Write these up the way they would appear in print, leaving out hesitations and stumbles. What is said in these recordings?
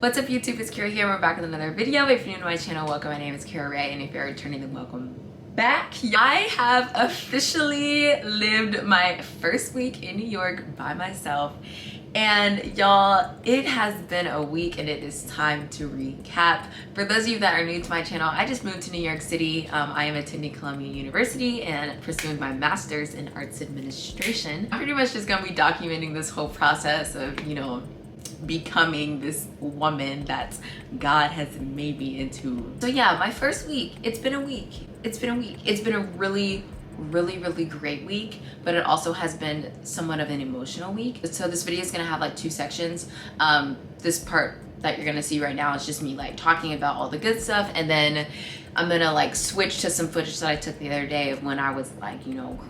What's up YouTube, it's Kira here. We're back with another video. If you're new to my channel, welcome. My name is Kirarai, and if you're returning, then welcome back. I have officially lived my first week in New York by myself. And y'all, it has been a week and it is time to recap. For those of you that are new to my channel, I just moved to New York City. I am attending Columbia University and pursuing my master's in arts administration. I'm pretty much just gonna be documenting this whole process of, becoming this woman that God has made me into. So yeah, my first week, it's been a week. It's been a really great week, but it also has been somewhat of an emotional week. So this video is gonna have like two sections. This part that you're gonna see right now is just me like talking about all the good stuff, and then I'm gonna like switch to some footage that I took the other day of when I was like,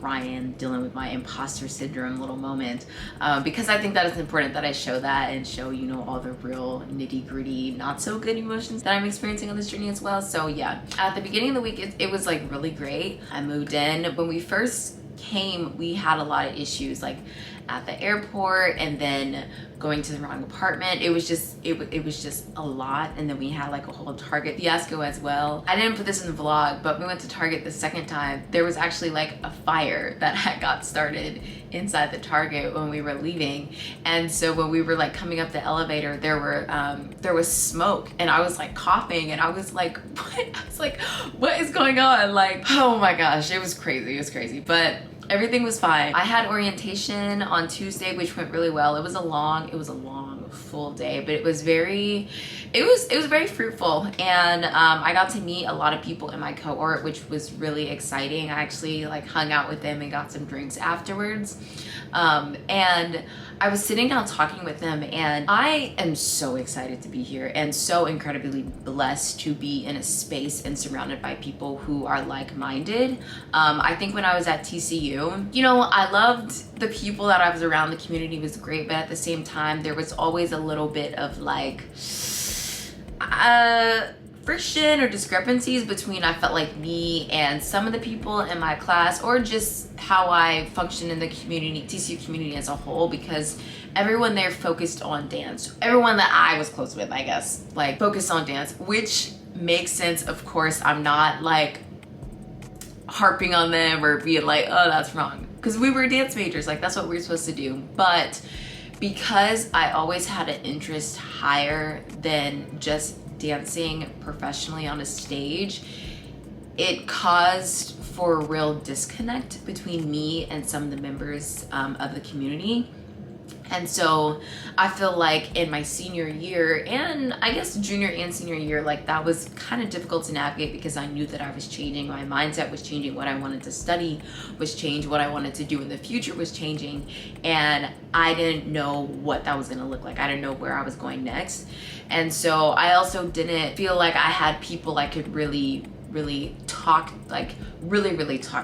crying, dealing with my imposter syndrome little moment, because I think that it's important that I show that and show, all the real nitty gritty, not so good emotions that I'm experiencing on this journey as well. So yeah, at the beginning of the week, it was like really great. I moved in. When we first came, we had a lot of issues like at the airport, and then going to the wrong apartment. It was just a lot. And then we had like a whole Target fiasco as well. I didn't put this in the vlog, but we went to Target the second time. There was actually like a fire that had got started inside the Target when we were leaving. And so when we were like coming up the elevator, there was smoke, and I was like coughing, and I was like, what? I was like, what is going on? Like, oh my gosh, it was crazy. But everything was fine. I had orientation on Tuesday, which went really well. It was a long full day, but it was very fruitful. And I got to meet a lot of people in my cohort, which was really exciting. I actually like hung out with them and got some drinks afterwards. And I was sitting down talking with them, and I am so excited to be here and so incredibly blessed to be in a space and surrounded by people who are like-minded. I think when I was at TCU, I loved the people that I was around. The community was great, but at the same time, there was always a little bit of like friction or discrepancies between, I felt like, me and some of the people in my class, or just how I function in the community, TCU community as a whole, because everyone there focused on dance. Everyone that I was close with, I guess, like focused on dance, which makes sense. Of course, I'm not like harping on them or being like, oh, that's wrong, because we were dance majors, like that's what we were supposed to do. But because I always had an interest higher than just dancing professionally on a stage, it caused for a real disconnect between me and some of the members of the community. And so I feel like in my senior year, and I guess junior and senior year, like that was kind of difficult to navigate, because I knew that I was changing. My mindset was changing. What I wanted to study was changing. What I wanted to do in the future was changing. And I didn't know what that was going to look like. I didn't know where I was going next. And so I also didn't feel like I had people I could really talk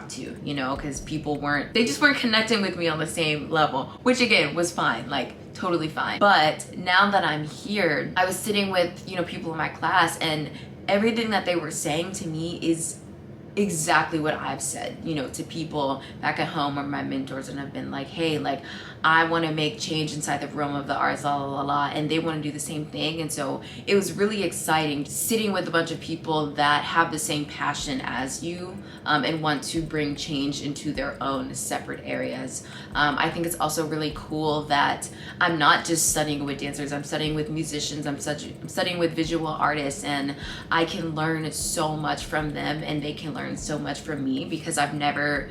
to, because people just weren't connecting with me on the same level, which again was fine, like totally fine. But now that I'm here, I was sitting with, people in my class, and everything that they were saying to me is exactly what I've said, to people back at home or my mentors, and I've been like, hey, like I want to make change inside the realm of the arts, and they want to do the same thing. And so it was really exciting sitting with a bunch of people that have the same passion as you, and want to bring change into their own separate areas. I think it's also really cool that I'm not just studying with dancers, I'm studying with musicians, I'm studying with visual artists, and I can learn so much from them, and they can learn so much from me, because I've never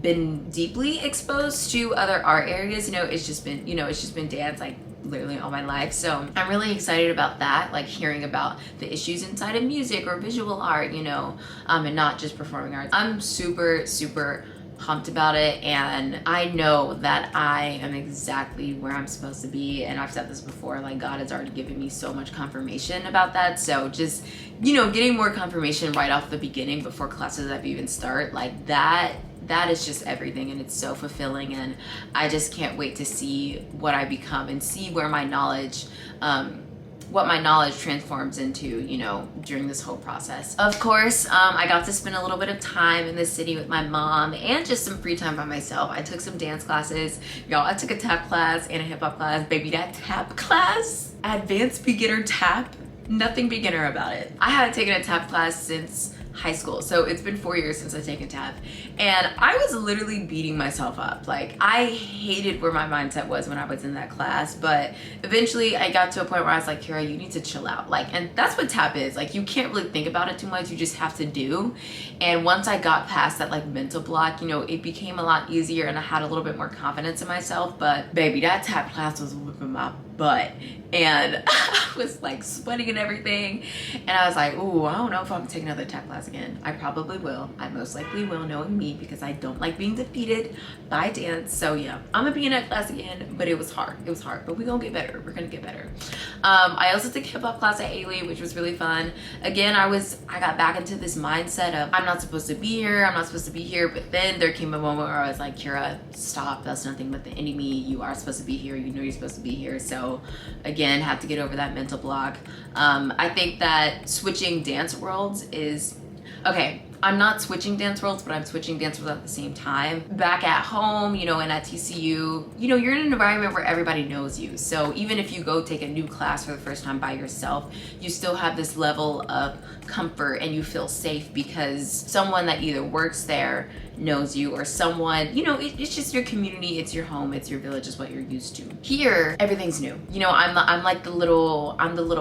been deeply exposed to other art areas. It's just been dance like literally all my life. So I'm really excited about that, like hearing about the issues inside of music or visual art, and not just performing arts. I'm super pumped about it, and I know that I am exactly where I'm supposed to be. And I've said this before, like God has already given me so much confirmation about that. So just, getting more confirmation right off the beginning before classes even start, like that is just everything, and it's so fulfilling. And I just can't wait to see what I become and see where my knowledge what my knowledge transforms into, you know, during this whole process. Of course, I got to spend a little bit of time in the city with my mom and just some free time by myself. I took some dance classes. Y'all, I took a tap class and a hip hop class. Baby, that tap class, advanced beginner tap, nothing beginner about it. I haven't taken a tap class since high school, so it's been 4 years since I've taken tap, and I was literally beating myself up. Like, I hated where my mindset was when I was in that class, but eventually I got to a point where I was like, Kira, you need to chill out. Like, and that's what tap is. Like, you can't really think about it too much, you just have to do. And once I got past that like mental block, you know, it became a lot easier and I had a little bit more confidence in myself. But baby, that tap class was whipping my butt, and I was like sweating and everything, and I was like, ooh, I don't know if I'm taking another tap class again. I probably will. I most likely will, knowing me, because I don't like being defeated by dance. So yeah, I'm gonna be in that class again, but it was hard. It was hard, but we're gonna get better. We're gonna get better. I also took hip hop class at Ailey, which was really fun. Again, I got back into this mindset of I'm not supposed to be here, I'm not supposed to be here, but then there came a moment where I was like, Kira, stop, that's nothing but the enemy. You are supposed to be here, you know you're supposed to be here. So again, have to get over that mental block. I think that switching dance worlds is okay. I'm not switching dance worlds, but I'm switching dance worlds at the same time. Back at home, you know, and at TCU, you know, you're in an environment where everybody knows you. So even if you go take a new class for the first time by yourself, you still have this level of comfort and you feel safe because someone that either works there knows you, or someone, you know, it's just your community, it's your home, it's your village, is what you're used to. Here, everything's new. You know, I'm like the little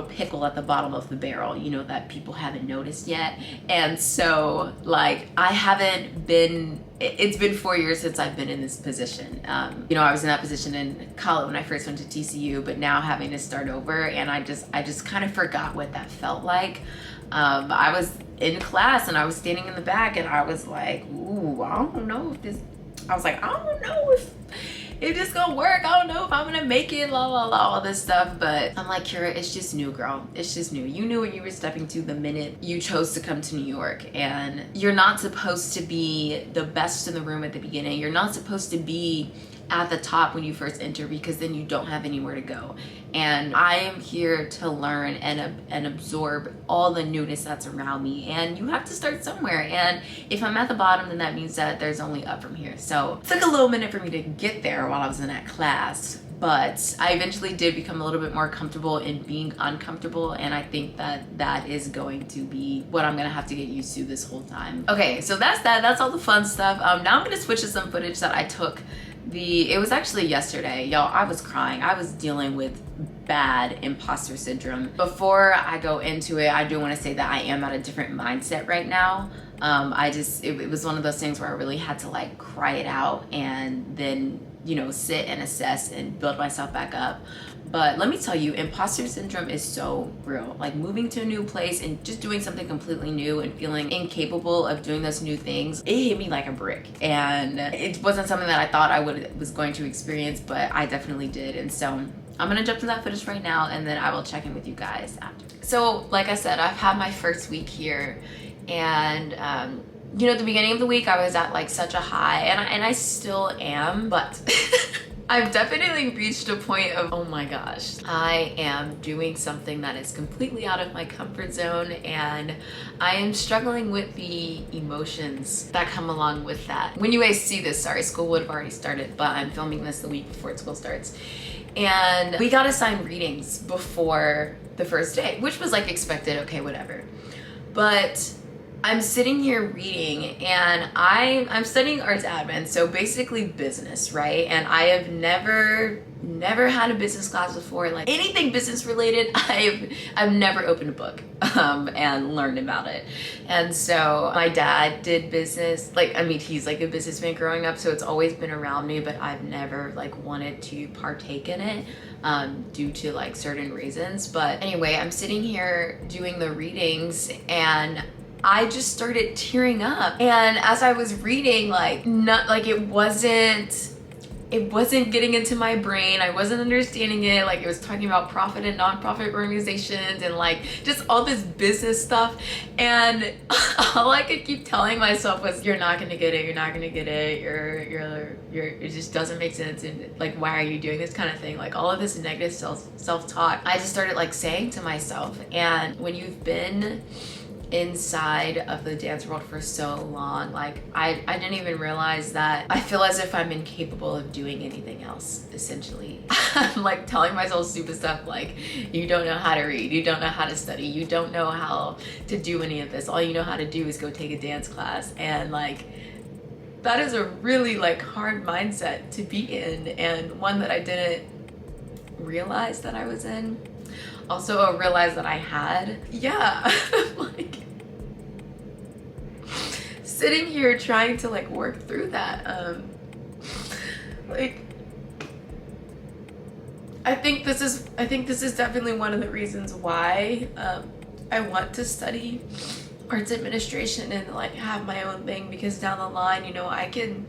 pickle at the bottom of the barrel, you know, that people haven't noticed yet. And so like, it's been 4 years since I've been in this position. You know, I was in that position in college when I first went to TCU, but now having to start over, and I just kind of forgot what that felt like. I was in class and I was standing in the back and I was like, ooh, I don't know if this gonna work. I don't know if I'm gonna make it, la la la, all this stuff. But I'm like, Kira, it's just new, girl. It's just new. You knew what you were stepping to the minute you chose to come to New York, and you're not supposed to be the best in the room at the beginning. You're not supposed to be at the top when you first enter, because then you don't have anywhere to go. And I am here to learn and absorb all the newness that's around me, and you have to start somewhere. And if I'm at the bottom, then that means that there's only up from here. So it took a little minute for me to get there while I was in that class, but I eventually did become a little bit more comfortable in being uncomfortable, and I think that is going to be what I'm gonna have to get used to this whole time. Okay, so that's all the fun stuff. Now I'm gonna switch to some footage that I took. It was actually yesterday. Y'all, I was crying. I was dealing with bad imposter syndrome. Before I go into it, I do want to say that I am at a different mindset right now. It was one of those things where I really had to like cry it out and then, you know, sit and assess and build myself back up. But let me tell you, imposter syndrome is so real. Like, moving to a new place and just doing something completely new and feeling incapable of doing those new things, it hit me like a brick. And it wasn't something that I thought I was going to experience, but I definitely did. And so I'm gonna jump to that footage right now, and then I will check in with you guys after. So like I said, I've had my first week here, and you know, at the beginning of the week I was at like such a high, and I still am, but I've definitely reached a point of, oh my gosh, I am doing something that is completely out of my comfort zone, and I am struggling with the emotions that come along with that. When you guys see this, sorry, school would have already started, but I'm filming this the week before school starts. And we got assigned readings before the first day, which was like expected, okay, whatever. But I'm sitting here reading, and I'm studying arts admin, so basically business, right? And I have never had a business class before, like anything business related. I've never opened a book and learned about it. And so my dad did business, like, I mean, he's like a businessman growing up, so it's always been around me, but I've never like wanted to partake in it due to like certain reasons. But anyway, I'm sitting here doing the readings, and I just started tearing up. And as I was reading, like, not like it wasn't it wasn't getting into my brain. I wasn't understanding it. Like, it was talking about profit and nonprofit organizations and like just all this business stuff. And all I could keep telling myself was, you're not gonna get it, you're not gonna get it, it just doesn't make sense, and like, why are you doing this kind of thing? Like, all of this negative self-talk I just started like saying to myself. And when you've been inside of the dance world for so long, like I didn't even realize that I feel as if I'm incapable of doing anything else, essentially. I'm like telling myself stupid stuff like, you don't know how to read, you don't know how to study, you don't know how to do any of this, all you know how to do is go take a dance class. And like, that is a really like hard mindset to be in, and one that I didn't realize that I was in. Also realized that I had. Yeah. Like, sitting here trying to like work through that. Like, I think this is definitely one of the reasons why I want to study arts administration and like have my own thing, because down the line, you know, I can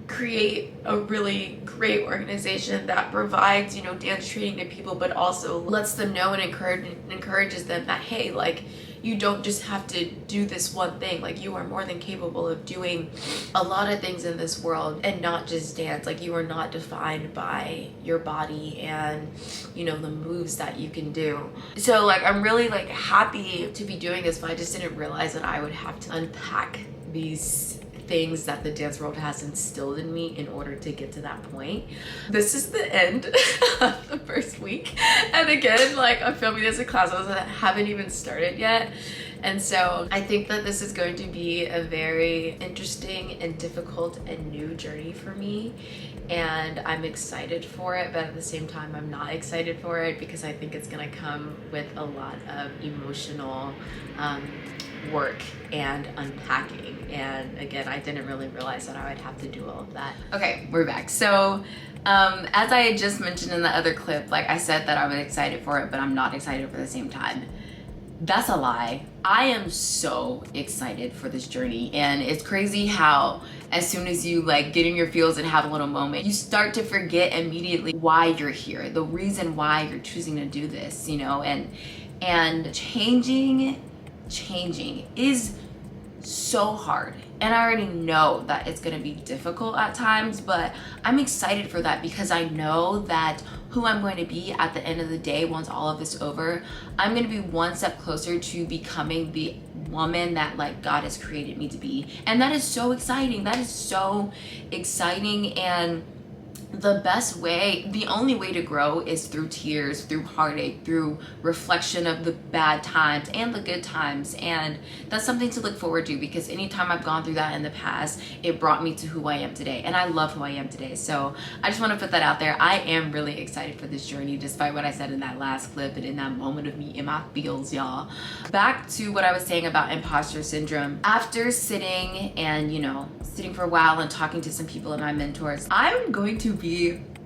create a really great organization that provides, you know, dance training to people, but also lets them know and encourages them that, hey, like, you don't just have to do this one thing. Like, you are more than capable of doing a lot of things in this world and not just dance. Like, you are not defined by your body and, you know, the moves that you can do. So like, I'm really like happy to be doing this, but I just didn't realize that I would have to unpack these things that the dance world has instilled in me in order to get to that point. This is the end of the first week, and again, like, I'm filming this in classes that haven't even started yet, and so I think that this is going to be a very interesting and difficult and new journey for me, and I'm excited for it, but at the same time I'm not excited for it, because I think it's gonna come with a lot of emotional work and unpacking. And again, I didn't really realize that I would have to do all of that. Okay, we're back. So as I had just mentioned in the other clip, like, I said that I was excited for it, but I'm not excited for the same time. That's a lie. I am so excited for this journey, and it's crazy how as soon as you like get in your feels and have a little moment, you start to forget immediately why you're here, the reason why you're choosing to do this, you know. And changing is so hard, and I already know that it's gonna be difficult at times, but I'm excited for that, because I know that who I'm going to be at the end of the day, once all of this over, I'm gonna be one step closer to becoming the woman that like God has created me to be. And that is so exciting. That is so exciting. And the best way, the only way to grow is through tears, through heartache, through reflection of the bad times and the good times. And that's something to look forward to, because anytime I've gone through that in the past, it brought me to who I am today. And I love who I am today. So I just want to put that out there. I am really excited for this journey, despite what I said in that last clip and in that moment of me in my feels, y'all. Back to what I was saying about imposter syndrome. After sitting and, you know, sitting for a while and talking to some people and my mentors, I'm going to be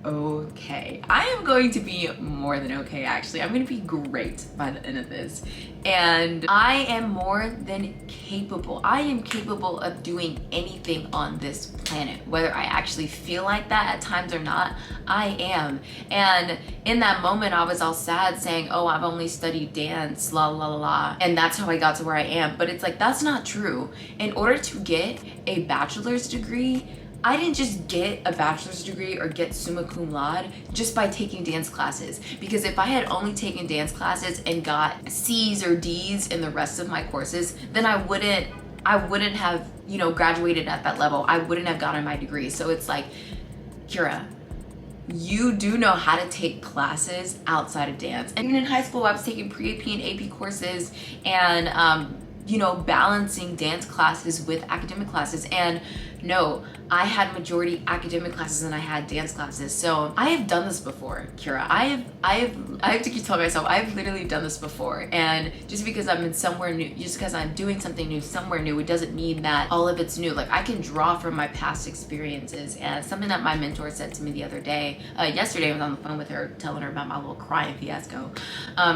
okay. I am going to be more than okay, actually. I'm going to be great by the end of this. And I am more than capable. I am capable of doing anything on this planet. Whether I actually feel like that at times or not, I am. And in that moment, I was all sad saying, oh, I've only studied dance, la la la la. And that's how I got to where I am. But it's like, that's not true. In order to get a bachelor's degree, I didn't just get a bachelor's degree or get summa cum laude just by taking dance classes. Because if I had only taken dance classes and got C's or D's in the rest of my courses, then I wouldn't have, you know, graduated at that level. I wouldn't have gotten my degree. So it's like, Kira, you do know how to take classes outside of dance. And even in high school, I was taking pre-AP and AP courses and, you know, balancing dance classes with academic classes. And no, I had majority academic classes and I had dance classes. So I have done this before, Kira. I have to keep telling myself, I've literally done this before. And just because I'm in somewhere new, just because I'm doing something new somewhere new, it doesn't mean that all of it's new. Like, I can draw from my past experiences. And something that my mentor said to me the other day, yesterday I was on the phone with her telling her about my little crying fiasco.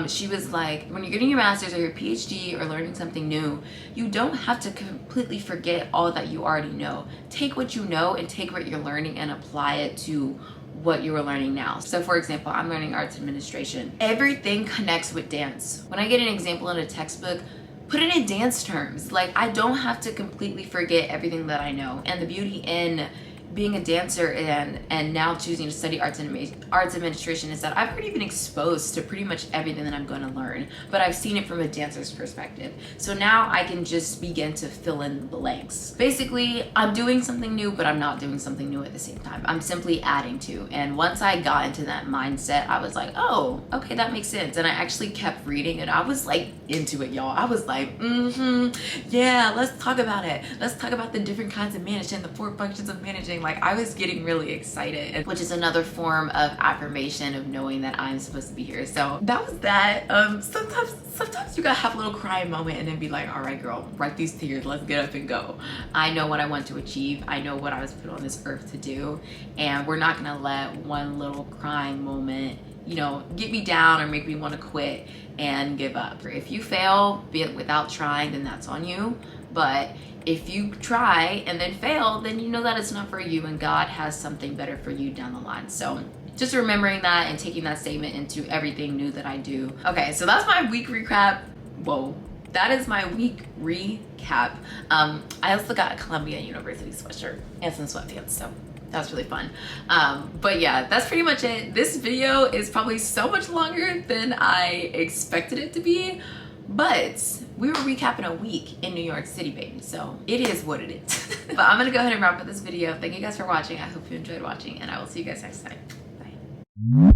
She was like, when you're getting your master's or your PhD or learning something new, you don't have to completely forget all that you already know. take what you know and take what you're learning and apply it to what you were learning now. So for example, I'm learning arts administration. Everything connects with dance. When I get an example in a textbook, put it in dance terms. Like, I don't have to completely forget everything that I know. And the beauty in being a dancer and now choosing to study arts administration is that I've already been exposed to pretty much everything that I'm going to learn, but I've seen it from a dancer's perspective. So now I can just begin to fill in the blanks. Basically, I'm doing something new, but I'm not doing something new at the same time. I'm simply adding to. And once I got into that mindset, I was like, oh, okay, that makes sense. And I actually kept reading and I was like into it, y'all. I was like, yeah, let's talk about it. Let's talk about the different kinds of management, the 4 functions of managing. Like, I was getting really excited, which is another form of affirmation of knowing that I'm supposed to be here. So that was that. Sometimes you gotta have a little crying moment and then be like, all right, girl, write these tears, let's get up and go. I know what I want to achieve. I know what I was put on this earth to do, and we're not gonna let one little crying moment, you know, get me down or make me want to quit and give up. If you fail, be it without trying, then that's on you. But if you try and then fail, then you know that it's not for you and God has something better for you down the line. So just remembering that and taking that statement into everything new that I do. Okay, so that's my week recap. Whoa, that is my week recap. I also got a Columbia University sweatshirt and some sweatpants, so that was really fun. But yeah, that's pretty much it. This video is probably so much longer than I expected it to be, but we were recapping a week in New York City, baby, so it is what it is. But I'm gonna go ahead and wrap up this video. Thank you guys for watching. I hope you enjoyed watching, and I will see you guys next time. Bye.